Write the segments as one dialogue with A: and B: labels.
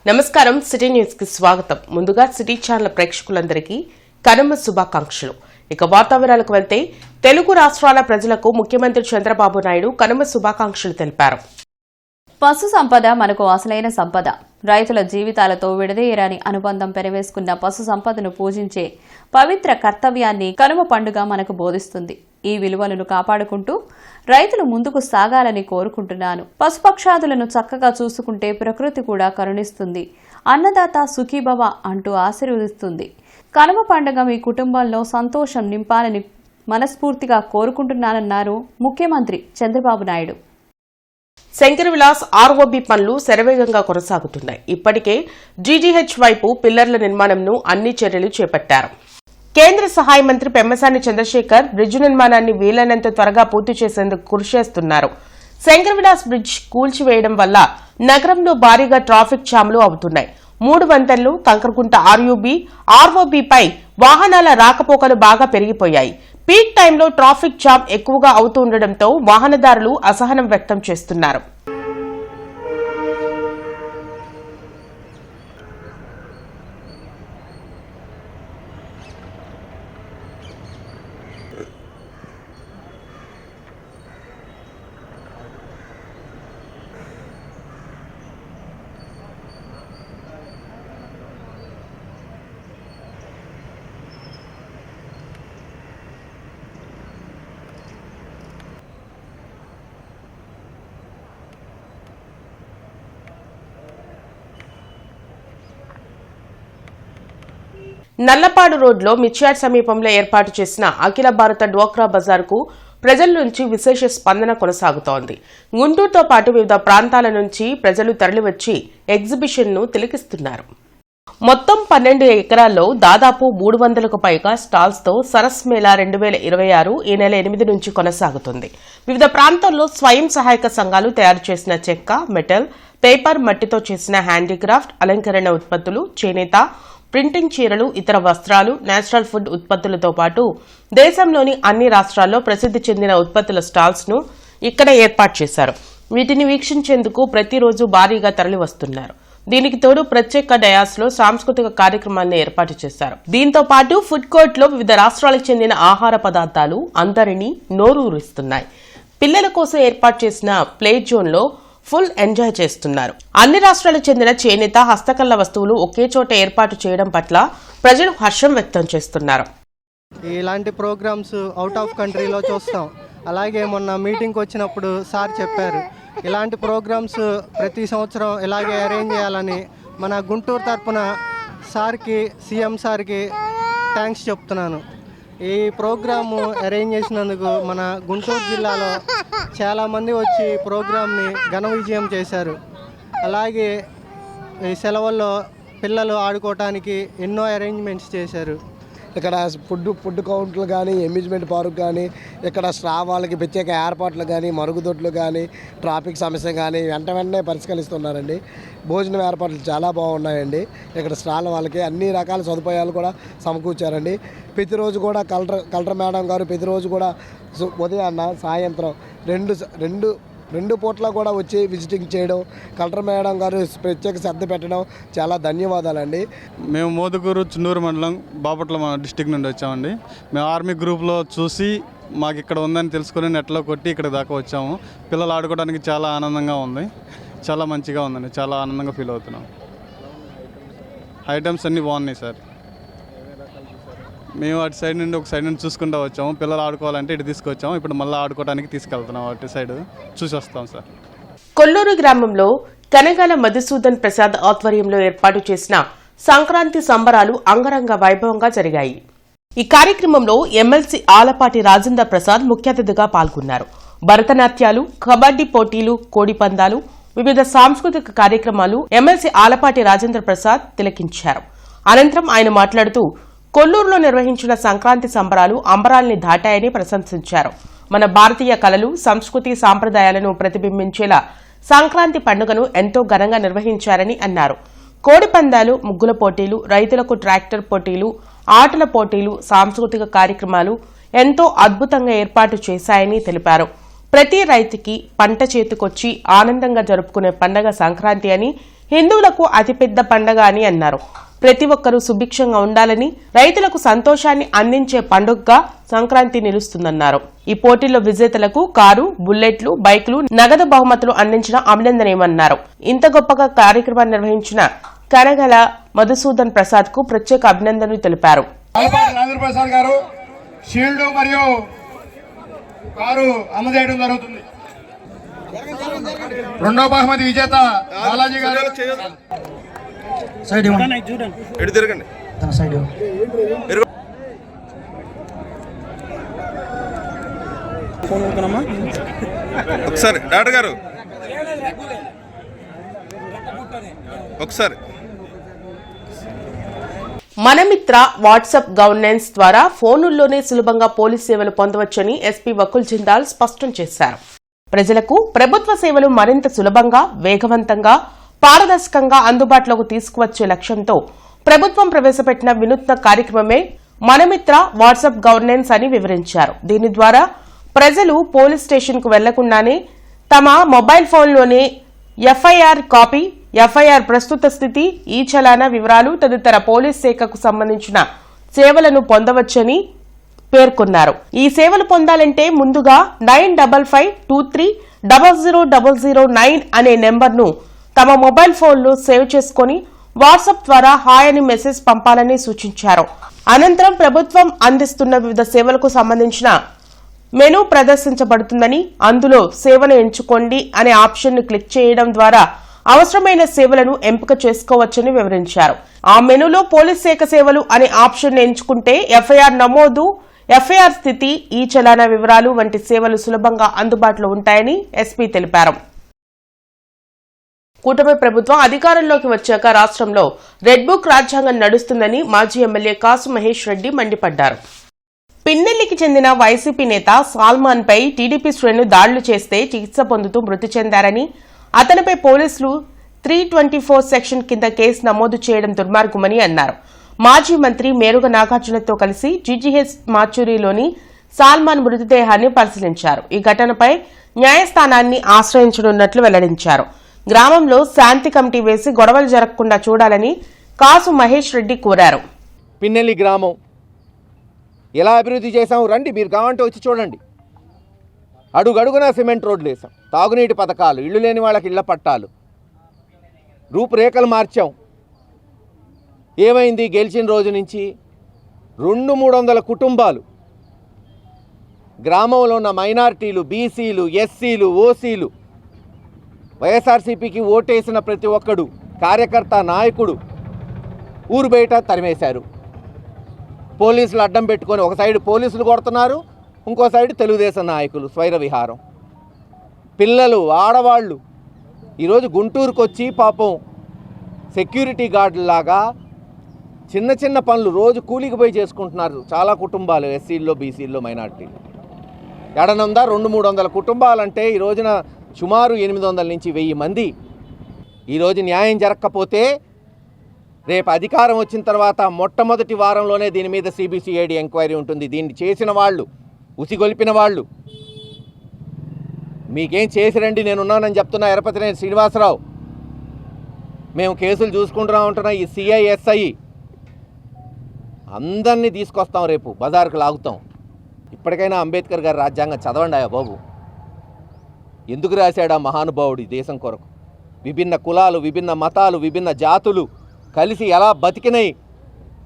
A: నమస్కారం city news కి స్వాగతం. ముందుగా సిటీ ఛానల్ ప్రేక్షకులందరికీ కనుమ శుభాకాంక్షలు. ఇక వాతావరణాలకు వెళ్తే తెలుగు రాష్ట్రాల ప్రజలకు ముఖ్యమంత్రి చంద్రబాబు నాయుడు కనుమ శుభాకాంక్షలు తెలిపారు.
B: పశు సంపద మనకు అసలైన సంపద. రైతుల జీవితాలతో విడదీయరాని అనుబంధం పెరవేసుకున్న పశు సంపదను పూజించే పవిత్ర కర్తవ్యాన్ని కనుమ పండుగ మనకు బోధిస్తుంది. ఈ విలువలను కాపాడుకుంటూ రైతులు ముందుకు సాగాలని కోరుకుంటున్నాను. పశుపక్షాదులను చక్కగా చూసుకుంటే ప్రకృతి కూడా కరుణిస్తుంది. అన్నదాత సుఖీభవ అంటూ ఆశీర్వదిస్తుంది. కనుమ పండుగ మీ కుటుంబంలో సంతోషం నింపాలని మనస్ఫూర్తిగా కోరుకుంటున్నానన్నారు ముఖ్యమంత్రి చంద్రబాబు నాయుడు.
A: శంకర్ విలాస్ ఆర్ఓబి పనులు శరవేగంగా కొనసాగుతున్నాయి. ఇప్పటికే జీజీహెచ్ వైపు పిల్లర్ల నిర్మాణంను అన్ని చర్యలు చేపట్టారు. కేంద్ర సహాయ మంత్రి పెమ్మసాని చంద్రశేఖర్ బ్రిడ్జి నిర్మాణాన్ని వీలైనంత త్వరగా పూర్తి చేసేందుకు కృషి చేస్తున్నారు. శంకర్ విలాస్ బ్రిడ్జ్ కూల్చివేయడం వల్ల నగరంలో భారీగా ట్రాఫిక్ జామ్లు అవుతున్నాయి. 3 వంతెనలు, కంకరగుంట ఆర్ఓబిపై వాహనాల రాకపోకలు బాగా పెరిగిపోయాయి. పీక్ టైంలో ట్రాఫిక్ జామ్ ఎక్కువగా అవుతుండటంతో వాహనదారులు అసహనం వ్యక్తం చేస్తున్నారు. నల్లపాడు రోడ్లో మిర్చియాడ్ సమీపంలో ఏర్పాటు చేసిన అఖిల భారత డ్వాక్రా బజార్కు ప్రజల నుంచి విశేష స్పందన కొనసాగుతోంది. గుంటూరుతో పాటు వివిధ ప్రాంతాల నుంచి ప్రజలు తరలివచ్చి ఎగ్జిబిషన్ను తిలకిస్తున్నారు. మొత్తం 12 ఎకరాల్లో దాదాపు 300కు పైగా స్టాల్స్తో సరస్ మేళా 2026 ఈ నెల 8 నుంచి కొనసాగుతుంది. వివిధ ప్రాంతాల్లో స్వయం సహాయక సంఘాలు తయారు చేసిన చెక్క, మెటల్, పేపర్, మట్టితో చేసిన హ్యాండీక్రాఫ్ట్, అలంకరణ ఉత్పత్తులు, చేనేత, ప్రింటింగ్ చీరలు, ఇతర వస్త్రాలు, నేచురల్ ఫుడ్ ఉత్పత్తులతో పాటు దేశంలోని అన్ని రాష్ట్రాల్లో ప్రసిద్ది చెందిన ఉత్పత్తుల స్టాల్స్ ను ఇక్కడ ఏర్పాటు చేశారు. వీటిని వీక్షించేందుకు ప్రతిరోజు భారీగా తరలివస్తున్నారు. దీనికి తోడు ప్రత్యేక డయాస్ లో సాంస్కృతిక కార్యక్రమాన్ని ఏర్పాటు చేశారు. దీంతో పాటు ఫుడ్ కోర్ట్ లో వివిధ రాష్ట్రాలకు చెందిన ఆహార పదార్థాలు అందరినీ నోరూరిస్తున్నాయి. పిల్లల కోసం ఏర్పాటు చేసిన ప్లే జోన్ లో ఫుల్ ఎంజాయ్ చేస్తున్నారు. అన్ని రాష్ట్రాలకు చెందిన చేనేత, హస్తకళ వస్తువులు ఒకే చోట ఏర్పాటు చేయడం పట్ల ప్రజలు హర్షం వ్యక్తం చేస్తున్నారు.
C: ఇలాంటి ప్రోగ్రామ్స్ అవుట్ ఆఫ్ కంట్రీలో చూస్తాం. అలాగే మొన్న మీటింగ్కి వచ్చినప్పుడు సార్ చెప్పారు, ఇలాంటి ప్రోగ్రామ్స్ ప్రతి సంవత్సరం ఇలాగే అరేంజ్ చేయాలని. మన గుంటూరు తరపున సార్కి, సీఎం సార్కి థ్యాంక్స్ చెప్తున్నాను. ఈ ప్రోగ్రాము అరేంజ్ చేసినందుకు మన గుంటూరు జిల్లాలో చాలామంది వచ్చి ప్రోగ్రామ్ని ఘన విజయం చేశారు. అలాగే ఈ సెలవుల్లో పిల్లలు ఆడుకోవటానికి ఎన్నో అరేంజ్మెంట్స్ చేశారు.
D: ఇక్కడ ఫుడ్ కౌంట్లు కానీ, అమ్యూజ్మెంట్ పార్క్ కానీ, ఇక్కడ వాళ్ళకి ప్రత్యేక ఏర్పాట్లు కానీ, మరుగుదొడ్లు కానీ, ట్రాఫిక్ సమస్య కానీ వెంటనే పరిష్కరిస్తున్నారండి. భోజనం ఏర్పాట్లు చాలా బాగున్నాయండి. ఇక్కడ స్టాల్ వాళ్ళకి అన్ని రకాల సదుపాయాలు కూడా సమకూర్చారండి. ప్రతిరోజు కూడా కలెక్టర్ మేడం గారు ప్రతిరోజు కూడా ఉదయాన్న సాయంత్రం రెండు పూట్ల కూడా వచ్చి విజిటింగ్ చేయడం, కలెక్టర్ మేడం గారు ప్రత్యేక శ్రద్ధ పెట్టడం చాలా ధన్యవాదాలండి.
E: మేము మోదుగూరు, చున్నూరు మండలం, బాపట్ల డిస్టిక్ నుండి వచ్చామండి. మేము ఆర్మీ గ్రూప్లో చూసి మాకు ఇక్కడ ఉందని తెలుసుకుని నెట్లో కొట్టి ఇక్కడ దాకా వచ్చాము. పిల్లలు ఆడుకోవడానికి చాలా ఆనందంగా ఉంది, చాలా మంచిగా ఉందండి, చాలా ఆనందంగా ఫీల్ అవుతున్నాం. ఐటమ్స్ అన్నీ బాగున్నాయి సార్. మేము అటు సైడ్ నుండి ఒక సైడ్ నుండి చూసుకుంటూ వచ్చాము. పిల్లలు ఆడుకోవాలంటే ఇటు తీసుకొచ్చాము. ఇప్పుడు మళ్ళీ ఆడుకోవడానికి తీసుకెళ్తున్నాం. అటు సైడ్ చూసి వస్తాం సార్.
A: కొల్లూరు గ్రామంలో కనగాల మధుసూదన్ ప్రసాద్ ఆధ్వర్యంలో ఏర్పాటు చేసిన సంక్రాంతి సంబరాలు అంగరంగ వైభవంగా జరిగాయి. ఈ కార్యక్రమంలో ఎమ్మెల్సీ ఆలపాటి రాజేంద్ర ప్రసాద్ ముఖ్య అతిథిగా పాల్గొన్నారు. భరతనాట్యాలు, కబడ్డీ పోటీలు, కోడి పందాలు, వివిధ సాంస్కృతిక కార్యక్రమాలు ఎమ్మెల్సీ ఆలపాటి రాజేంద్ర ప్రసాద్ తిలకించారు. అనంతరం ఆయన మాట్లాడుతూ కొల్లూరులో నిర్వహించిన సంక్రాంతి సంబరాలు అంబరాల్ని దాటాయని ప్రశంసించారు. మన భారతీయ కళలు, సంస్కృతి, సాంప్రదాయాలను ప్రతిబింబించేలా సంక్రాంతి పండుగను ఎంతో ఘనంగా నిర్వహించారని అన్నారు. కోడి పందాలు, ముగ్గుల పోటీలు, రైతులకు ట్రాక్టర్ పోటీలు, ఆటల పోటీలు, సాంస్కృతిక కార్యక్రమాలు ఎంతో అద్భుతంగా ఏర్పాటు చేశాయని తెలిపారు. ప్రతి రైతుకి పంట చేతికొచ్చి ఆనందంగా జరుపుకునే పండగ సంక్రాంతి అని హిందువులకు అతిపెద్ద పండగ అని అన్నారు. ప్రతి ఒక్కరూ సుభిక్షంగా ఉండాలని, రైతులకు సంతోషాన్ని అందించే పండుగగా సంక్రాంతి నిలుస్తుందన్నారు. ఈ పోటీల్లో విజేతలకు కారు, బుల్లెట్లు, బైకులు, నగదు బహుమతులు అందించడం అభినందనీయమన్నారు. ఇంత గొప్పగా కార్యక్రమాన్ని నిర్వహించిన కనగల మధుసూదన్ ప్రసాద్ కు ప్రత్యేక అభినందనలు తెలిపారు.
F: ప్రసాద్ గారు షీల్డ్ మరియు కారు అందజేయడం జరుగుతుంది. రెండో బహుమతి విజేత బాలాజీ గారు.
G: తిరగండి. ఒకసారి డాక్టర్ గారు ఒకసారి.
A: మనమిత్ర వాట్సాప్ గవర్నెన్స్ ద్వారా ఫోనుల్లోనే సులభంగా పోలీస్ సేవలు పొందవచ్చని ఎస్పీ వకుల్ జిందాల్ స్పష్టం చేశారు. ప్రజలకు ప్రభుత్వ సేవలు మరింత సులభంగా, వేగవంతంగా, పారదర్శకంగా అందుబాటులోకి తీసుకువచ్చే లక్ష్యంతో ప్రభుత్వం ప్రవేశపెట్టిన వినూత్న కార్యక్రమమే మనమిత్ర వాట్సాప్ గవర్నెన్స్ అని వివరించారు. దీని ద్వారా ప్రజలు పోలీస్ స్టేషన్ కు వెళ్లకుండానే తమ మొబైల్ ఫోన్లోనే ఎఫ్ఐఆర్ కాపీ, ఎఫ్ఐఆర్ ప్రస్తుత స్థితి, ఈ చలానా వివరాలు తదితర పోలీస్ శాఖకు సంబంధించిన సేవలను పొందవచ్చని పేర్కొన్నారు. ఈ సేవలు పొందాలంటే ముందుగా 9552300009 అనే నెంబర్ను తమ మొబైల్ ఫోన్లో సేవ్ చేసుకుని వాట్సాప్ ద్వారా హాయ్ అని మెసేజ్ పంపాలని సూచించారు. అనంతరం ప్రభుత్వం అందిస్తున్న వివిధ సేవలకు సంబంధించిన మెనూ ప్రదర్శించబడుతుందని, అందులో సేవను ఎంచుకోండి అనే ఆప్షన్ను క్లిక్ చేయడం ద్వారా అవసరమైన సేవలను ఎంపిక చేసుకోవచ్చని వివరించారు. ఆ మెనూలో పోలీస్ శాఖ సేవలు అనే ఆప్షన్ ఎంచుకుంటే ఎఫ్ఐఆర్ నమోదు, ఎఫ్ఐఆర్ స్థితి, ఈ చలానా వివరాలు వంటి సేవలు సులభంగా అందుబాటులో ఉంటాయని ఎస్పీ తెలిపారు. కూటమి ప్రభుత్వం అధికారంలోకి వచ్చాక రాష్ట్రంలో రెడ్ బుక్ రాజ్యాంగం నడుస్తుందని మాజీ ఎమ్మెల్యే కాసు మహేష్ రెడ్డి మండిపడ్డారు. పిన్నెల్లికి చెందిన వైసీపీ నేత సాల్మాన్ పై టీడీపీ శ్రేణులు దాడులు చేస్తే చికిత్స పొందుతూ మృతి చెందారని, అతనిపై పోలీసులు 324 సెక్షన్ కింద కేసు నమోదు చేయడం దుర్మార్గమని అన్నారు. మాజీ మంత్రి మేరుగ నాగార్జునతో కలిసి జీజీహెచ్ మాచూరిలోని సాల్మాన్ మృతదేహాన్ని పరిశీలించారు. ఈ ఘటనపై న్యాయస్థానాన్ని ఆశ్రయించనున్నట్లు వెల్లడించారు. గ్రామంలో శాంతి కమిటీ వేసి గొడవలు జరగకుండా చూడాలని కాసు మహేష్ రెడ్డి కోరారు.
H: పిన్నెల్లి గ్రామం ఎలా అభివృద్ధి చేశాం రండి, మీరు కావాలంటే వచ్చి చూడండి. అడుగడుగునా సిమెంట్ రోడ్లు వేసాం, తాగునీటి పథకాలు, ఇళ్ళు లేని వాళ్ళకి ఇళ్ల పట్టాలు, రూపురేఖలు మార్చాం. ఏమైంది గెలిచిన రోజు నుంచి 200-300 కుటుంబాలు, గ్రామంలో ఉన్న మైనారిటీలు, బీసీలు, ఎస్సీలు, ఓసీలు, వైఎస్ఆర్సీపీకి ఓటేసిన ప్రతి ఒక్కడు, కార్యకర్త, నాయకుడు ఊరు బయట తరిమేశారు. పోలీసులు అడ్డం పెట్టుకొని ఒక సైడ్ పోలీసులు కొడుతున్నారు, ఇంకో సైడ్ తెలుగుదేశం నాయకులు స్వైర విహారం. పిల్లలు, ఆడవాళ్ళు ఈరోజు గుంటూరుకు వచ్చి పాపం సెక్యూరిటీ గార్డులాగా చిన్న చిన్న పనులు రోజు కూలికి పోయి చేసుకుంటున్నారు చాలా కుటుంబాలు, ఎస్సీల్లో, బీసీల్లో, మైనార్టీలు. ఎడనుందా 200-300 కుటుంబాలంటే ఈ రోజున సుమారు 800 నుంచి 1000 మంది. ఈరోజు న్యాయం జరగకపోతే రేపు అధికారం వచ్చిన తర్వాత మొట్టమొదటి వారంలోనే దీని మీద సిబిసిఐడి ఎంక్వైరీ ఉంటుంది. దీన్ని చేసిన వాళ్ళు, ఉసిగొల్పిన వాళ్ళు మీకేం చేసిరండి, నేనున్నానని చెప్తున్నా ఎరపతినేని శ్రీనివాసరావు. మేము కేసులు చూసుకుంటున్నా ఉంటున్నా ఈ సిఐఎస్ఐ అందరినీ తీసుకొస్తాం, రేపు బజారుకు లాగుతాం. ఇప్పటికైనా అంబేద్కర్ గారి రాజ్యాంగం చదవండి అయ్యా బాబు. ఎందుకు రాశాడు ఆ మహానుభావుడు ఈ దేశం కొరకు? విభిన్న కులాలు, విభిన్న మతాలు, విభిన్న జాతులు కలిసి ఎలా బతికినాయి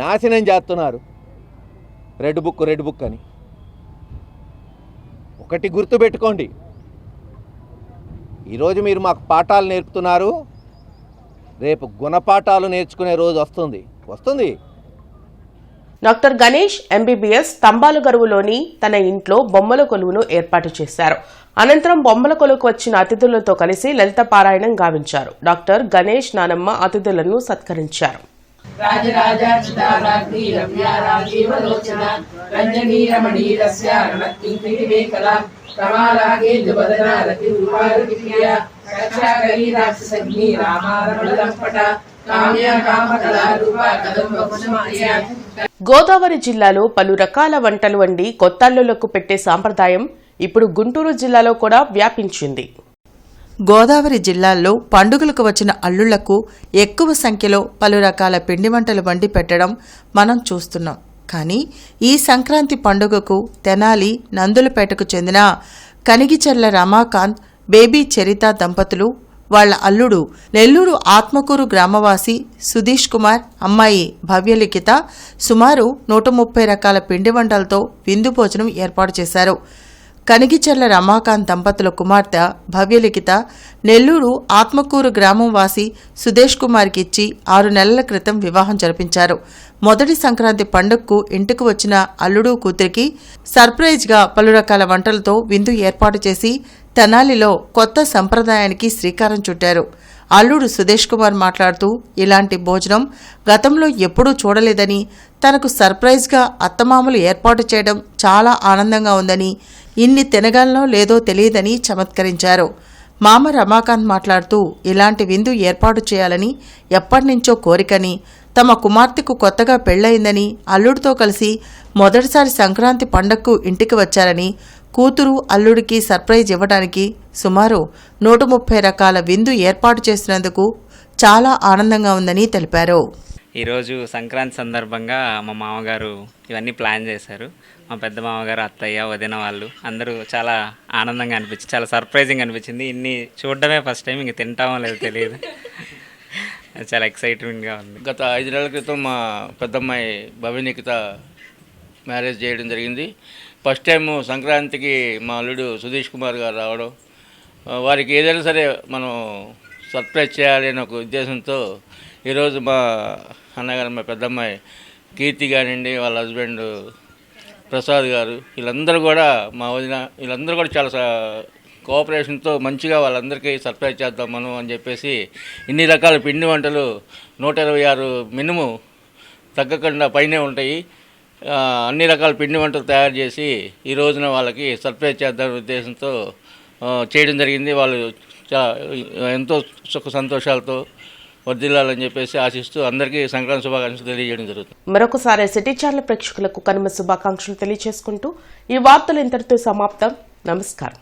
H: నాశనం చేస్తున్నారు. రెడ్ బుక్ అని. ఒకటి గుర్తుపెట్టుకోండి, ఈరోజు మీరు మాకు పాఠాలు నేర్పుతున్నారు, రేపు గుణపాఠాలు నేర్చుకునే రోజు వస్తుంది.
A: డాక్టర్ గణేష్ ఎంబీబీఎస్ తంబాలుగరువులోని తన ఇంట్లో బొమ్మల కొలువును ఏర్పాటు చేశారు. అనంతరం బొమ్మల కొలువుకు వచ్చిన అతిథులతో కలిసి లలిత పారాయణం గావించారు. డాక్టర్ గణేష్ నానమ్మ అతిథులను సత్కరించారు. గోదావరి జిల్లాలో పలు రకాల వంటలు వండి కొత్తల్లులకు పెట్టే సాంప్రదాయం ఇప్పుడు గుంటూరు జిల్లాలో కూడా వ్యాపించింది.
I: గోదావరి జిల్లాల్లో పండుగలకు వచ్చిన అల్లుళ్లకు ఎక్కువ సంఖ్యలో పలు రకాల పిండి వంటలు వండి పెట్టడం మనం చూస్తున్నాం. కానీ ఈ సంక్రాంతి పండుగకు తెనాలి నందులపేటకు చెందిన కనిగిచెర్ల రమాకాంత్, బేబీ చరిత దంపతులు వాళ్ల అల్లుడు నెల్లూరు ఆత్మకూరు గ్రామవాసి సుధీష్ కుమార్, అమ్మాయి భవ్యలిఖిత సుమారు 130 రకాల పిండి వంటలతో విందు భోజనం ఏర్పాటు చేశారు. కనిగిచెర్ల రమాకాంత్ దంపతుల కుమార్తె భవ్యలిఖిత నెల్లూరు ఆత్మకూరు గ్రామం వాసి సుధేష్ కుమార్కి ఇచ్చి 6 నెలల క్రితం వివాహం జరిపించారు. మొదటి సంక్రాంతి పండుగకు ఇంటికి వచ్చిన అల్లుడు కూతురికి సర్ప్రైజ్గా పలు రకాల వంటలతో విందు ఏర్పాటు చేసి తెనాలిలో కొత్త సంప్రదాయానికి శ్రీకారం చుట్టారు. అల్లుడు సుధేష్ కుమార్ మాట్లాడుతూ ఇలాంటి భోజనం గతంలో ఎప్పుడూ చూడలేదని, తనకు సర్ప్రైజ్గా అత్తమామలు ఏర్పాటు చేయడం చాలా ఆనందంగా ఉందని, ఇన్ని తినగలనో లేదో తెలియదని చమత్కరించారు. మామ రమాకాంత్ మాట్లాడుతూ ఇలాంటి విందు ఏర్పాటు చేయాలని ఎప్పటినుంచో కోరికని, తమ కుమార్తెకు కొత్తగా పెళ్లయిందని, అల్లుడితో కలిసి మొదటిసారి సంక్రాంతి పండగకు ఇంటికి వచ్చారని, కూతురు అల్లుడికి సర్ప్రైజ్ ఇవ్వడానికి సుమారు 130 రకాల విందు ఏర్పాటు చేసినందుకు చాలా ఆనందంగా ఉందని తెలిపారు.
J: ఈరోజు సంక్రాంతి సందర్భంగా మా మామగారు ఇవన్నీ ప్లాన్ చేశారు. మా పెద్ద మామగారు, అత్తయ్య, వదిన వాళ్ళు అందరూ చాలా ఆనందంగా అనిపించింది, చాలా సర్ప్రైజింగ్ అనిపించింది. ఇన్ని చూడడమే ఫస్ట్ టైం, ఇంక తింటామో లేదో తెలియదు. చాలా ఎక్సైటింగ్గా ఉంది.
K: గత 5 నెలల క్రితం మా పెద్దమ్మాయి భవ్యనిఖిత మ్యారేజ్ చేయడం జరిగింది. ఫస్ట్ టైం సంక్రాంతికి మా అల్లుడు సుధీష్ కుమార్ గారు రావడం, వారికి ఏదైనా సరే మనం సర్ప్రైజ్ చేయాలి అనే ఒక ఉద్దేశంతో ఈరోజు మా అన్నగారు, మా పెద్దమ్మాయి కీర్తి కానివ్వండి, వాళ్ళ హస్బెండ్ ప్రసాద్ గారు, వీళ్ళందరూ కూడా మా వదిన, వీళ్ళందరూ కూడా చాలా కోఆపరేషన్తో మంచిగా వాళ్ళందరికీ సర్ప్రైజ్ చేద్దాం మనం అని చెప్పేసి ఇన్ని రకాల పిండి వంటలు 126 మినిమం తగ్గకుండా పైనే ఉంటాయి. అన్ని రకాల పిండి వంటలు తయారు చేసి ఈ రోజున వాళ్ళకి సర్ప్రైజ్ చేద్దామనే ఉద్దేశంతో చేయడం జరిగింది. వాళ్ళు ఎంతో సుఖ సంతోషాలతో వర్ధిల్లాలని చెప్పేసి ఆశిస్తూ అందరికీ సంక్రాంతి శుభాకాంక్షలు తెలియజేయడం జరుగుతుంది.
A: మరొకసారి సిటీ ఛానల్ ప్రేక్షకులకు కనుమ శుభాకాంక్షలు తెలియజేసుకుంటూ ఈ వార్తలు ఇంతటితో సమాప్తం. నమస్కారం.